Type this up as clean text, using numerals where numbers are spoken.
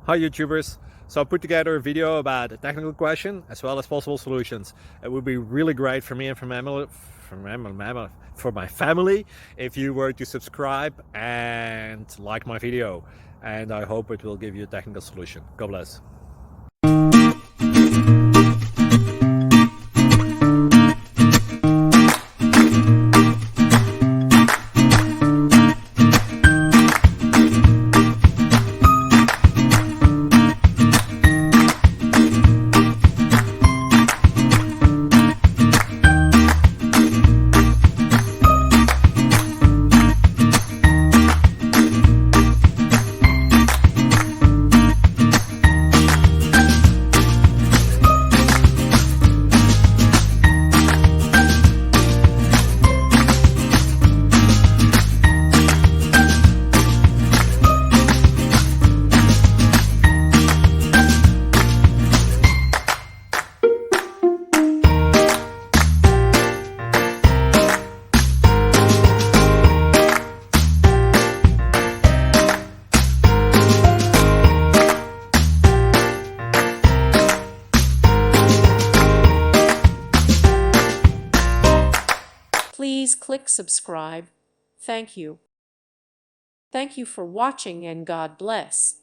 Hi YouTubers! So I put together a video about a technical question as well as possible solutions. It would be really great for me and for my family if you were to subscribe and like my video, and I hope it will give you a technical solution. God bless. Please click subscribe. Thank you. Thank you for watching and God bless.